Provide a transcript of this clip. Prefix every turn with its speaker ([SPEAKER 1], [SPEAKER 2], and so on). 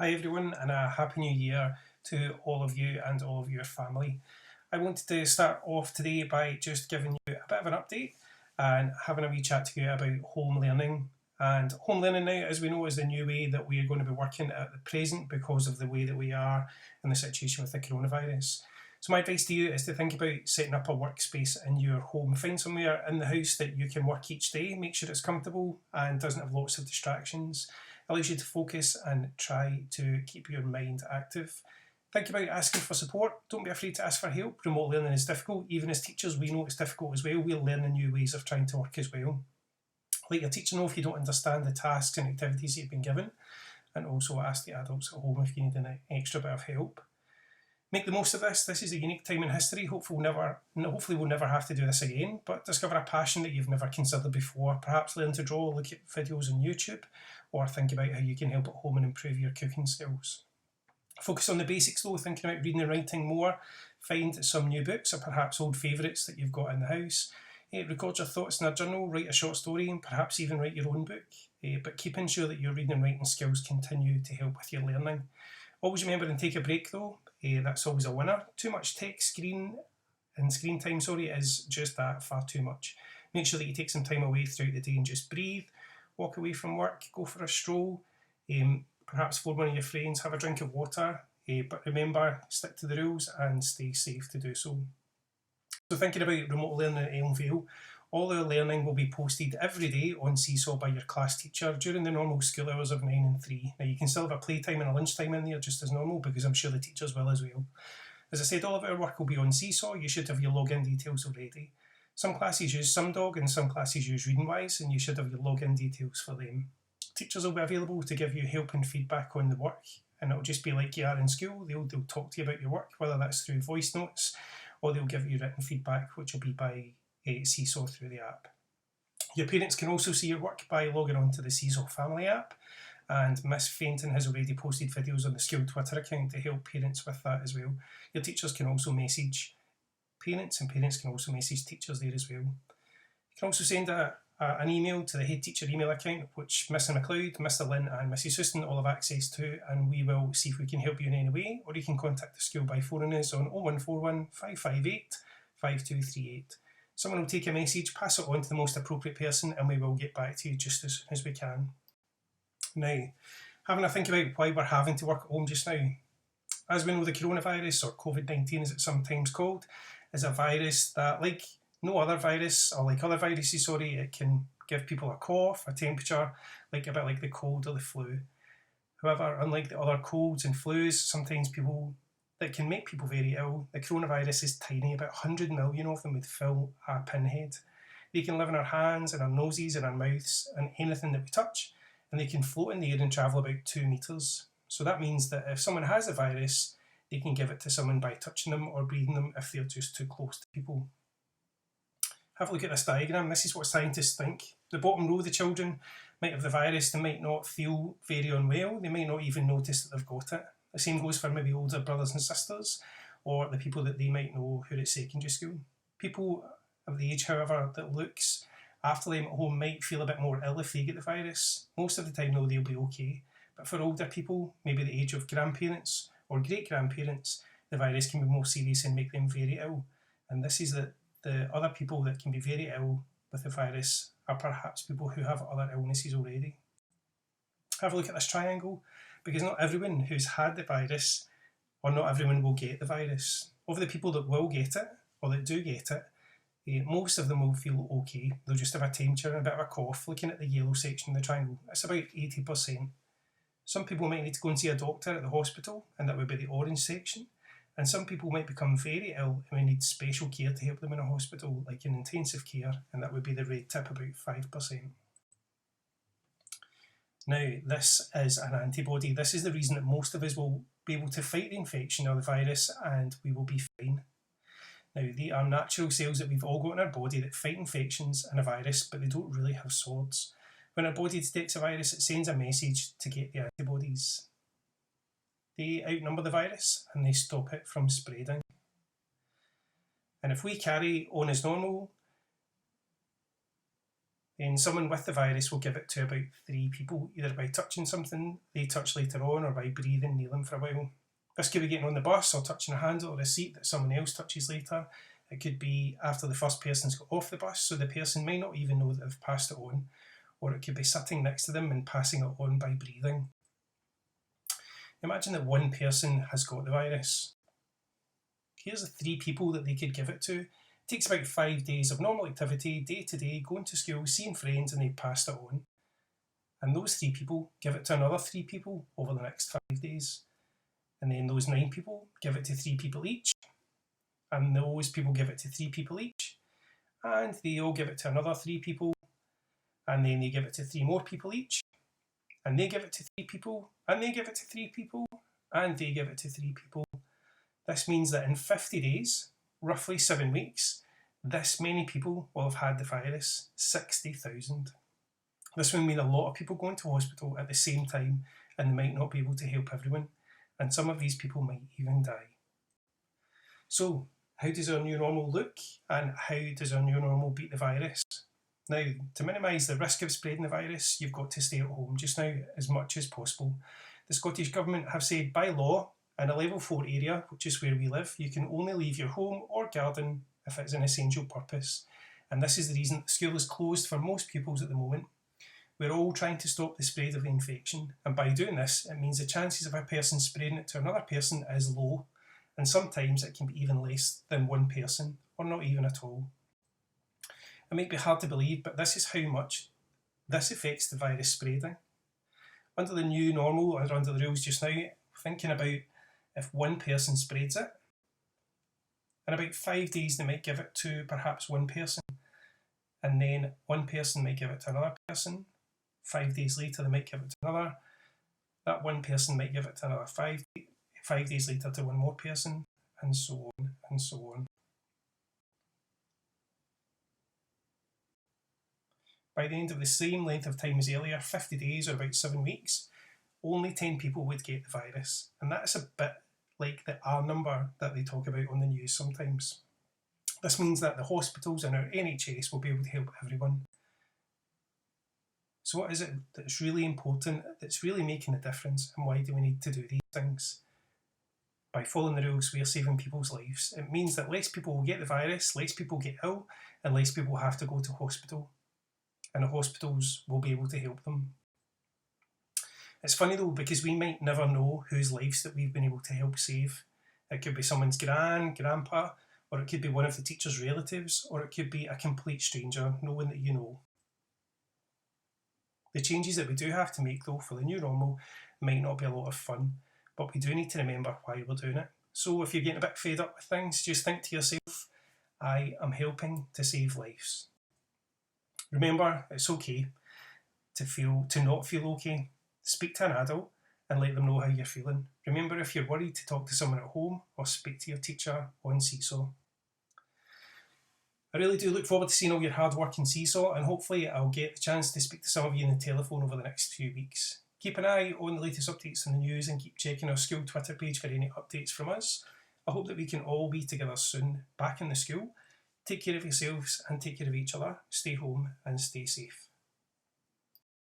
[SPEAKER 1] Hi everyone, and a happy new year to all of you and all of your family. I wanted to start off today by just giving you a bit of an update and having a wee chat to you about home learning. And home learning now, as we know, is the new way that we are going to be working at the present because of the way that we are in the situation with the coronavirus. So my advice to you is to think about setting up a workspace in your home. Find somewhere in the house that you can work each day. Make sure it's comfortable and doesn't have lots of distractions. Allows you to focus and try to keep your mind active. Think about asking for support. Don't be afraid to ask for help. Remote learning is difficult. Even as teachers, we know it's difficult as well. We're learning new ways of trying to work as well. Let your teacher know if you don't understand the tasks and activities you've been given, and also ask the adults at home if you need an extra bit of help. Make the most of this. This is a unique time in history. Hopefully we'll never have to do this again, but discover a passion that you've never considered before. Perhaps learn to draw, look at videos on YouTube, or think about how you can help at home and improve your cooking skills. Focus on the basics though, thinking about reading and writing more. Find some new books or perhaps old favourites that you've got in the house. Record your thoughts in a journal, write a short story, and perhaps even write your own book. But keep ensuring that your reading and writing skills continue to help with your learning. Always remember and take a break though. That's always a winner. Too much screen time is just that, far too much. Make sure that you take some time away throughout the day and just breathe. Walk away from work, go for a stroll, perhaps phone one of your friends, have a drink of water, but remember, stick to the rules and stay safe to do so. So thinking about remote learning at Elmvale, all our learning will be posted every day on Seesaw by your class teacher during the normal school hours of 9 and 3. Now you can still have a playtime and a lunchtime in there just as normal, because I'm sure the teachers will as well. As I said, all of our work will be on Seesaw. You should have your login details already. Some classes use Sumdog and some classes use Readingwise, and you should have your login details for them. Teachers will be available to give you help and feedback on the work, and it'll just be like you are in school. They'll talk to you about your work, whether that's through voice notes or they'll give you written feedback, which will be by Seesaw through the app. Your parents can also see your work by logging on to the Seesaw family app, and Miss Fenton has already posted videos on the school Twitter account to help parents with that as well. Your teachers can also message parents, and parents can also message teachers there as well. You can also send an email to the head teacher email account, which Mr McLeod, Mr Lynn and Mrs Houston all have access to, and we will see if we can help you in any way, or you can contact the school by phoning us on 0141 558 5238. Someone will take a message, pass it on to the most appropriate person, and we will get back to you just as soon as we can. Now, having a think about why we're having to work at home just now. As we know, the coronavirus, or COVID-19 as it's sometimes called, is a virus that, like no other virus, or like other viruses, it can give people a cough, a temperature, a bit like the cold or the flu. However, unlike the other colds and flus, sometimes that can make people very ill, the coronavirus is tiny. About 100 million of them would fill a pinhead. They can live in our hands, in our noses, in our mouths, and anything that we touch, and they can float in the air and travel about 2 metres. So that means that if someone has a virus, they can give it to someone by touching them or breathing them if they're just too close to people. Have a look at this diagram. This is what scientists think. The bottom row, the children might have the virus, they might not feel very unwell, they might not even notice that they've got it. The same goes for maybe older brothers and sisters, or the people that they might know who are at secondary school. People of the age, however, that looks after them at home might feel a bit more ill if they get the virus. Most of the time though, they'll be okay. But for older people, maybe the age of grandparents or great-grandparents, the virus can be more serious and make them very ill. And this is that the other people that can be very ill with the virus are perhaps people who have other illnesses already. Have a look at this triangle, because not everyone who's had the virus, or not everyone will get the virus. Of the people that will get it, or that do get it, most of them will feel okay. They'll just have a temperature and a bit of a cough. Looking at the yellow section of the triangle, it's about 80%. Some people might need to go and see a doctor at the hospital, and that would be the orange section. And some people might become very ill and we need special care to help them in a hospital, like in intensive care, and that would be the red tip, about 5%. Now, this is an antibody. This is the reason that most of us will be able to fight the infection or the virus, and we will be fine. Now, they are natural cells that we've all got in our body that fight infections and a virus, but they don't really have swords. When our body detects a virus, it sends a message to get the antibodies. They outnumber the virus and they stop it from spreading. And if we carry on as normal, And someone with the virus will give it to about 3 people, either by touching something they touch later on or by breathing near them for a while. This could be getting on the bus or touching a handle or a seat that someone else touches later. It could be after the first person's got off the bus, so the person might not even know that they've passed it on. Or it could be sitting next to them and passing it on by breathing. Imagine that one person has got the virus. Here's the 3 people that they could give it to. It takes about 5 days of normal activity, day to day, going to school, seeing friends, and they've passed it on. And those 3 people give it to another 3 people over the next 5 days. And then those 9 people give it to 3 people each. And those people give it to 3 people each. And they all give it to another 3 people. And then they give it to 3 more people each. And they give it to 3 people. And they give it to 3 people. And they give it to 3 people. This means that in 50 days, roughly 7 weeks, this many people will have had the virus, 60,000. This will mean a lot of people going to hospital at the same time, and they might not be able to help everyone. And some of these people might even die. So, how does our new normal look, and how does our new normal beat the virus? Now, to minimise the risk of spreading the virus, you've got to stay at home just now as much as possible. The Scottish Government have said by law, in a level 4 area, which is where we live, you can only leave your home or garden if it's an essential purpose. And this is the reason school is closed for most pupils at the moment. We're all trying to stop the spread of the infection, and by doing this, it means the chances of a person spreading it to another person is low, and sometimes it can be even less than 1 person, or not even at all. It might be hard to believe, but this is how much this affects the virus spreading. Under the new normal, or under the rules just now, thinking about if 1 person spreads it, in about 5 days they might give it to perhaps 1 person, and then 1 person might give it to another person. 5 days later they might give it to another. That 1 person might give it to another 5 days later to 1 more person, and so on and so on. By the end of the same length of time as earlier, 50 days or about 7 weeks, only 10 people would get the virus. And that's a bit like the R number that they talk about on the news sometimes. This means that the hospitals and our NHS will be able to help everyone. So what is it that's really important, that's really making a difference, and why do we need to do these things? By following the rules, we are saving people's lives. It means that less people will get the virus, less people get ill, and less people have to go to hospital. And the hospitals will be able to help them. It's funny though, because we might never know whose lives that we've been able to help save. It could be someone's grandpa, or it could be one of the teacher's relatives, or it could be a complete stranger, no one that you know. The changes that we do have to make though for the new normal might not be a lot of fun, but we do need to remember why we're doing it. So if you're getting a bit fed up with things, just think to yourself, I am helping to save lives. Remember, it's okay to not feel okay. Speak to an adult and let them know how you're feeling. Remember, if you're worried, to talk to someone at home or speak to your teacher on Seesaw. I really do look forward to seeing all your hard work in Seesaw, and hopefully I'll get the chance to speak to some of you on the telephone over the next few weeks. Keep an eye on the latest updates in the news and keep checking our school Twitter page for any updates from us. I hope that we can all be together soon, back in the school. Take care of yourselves and take care of each other. Stay home and stay safe.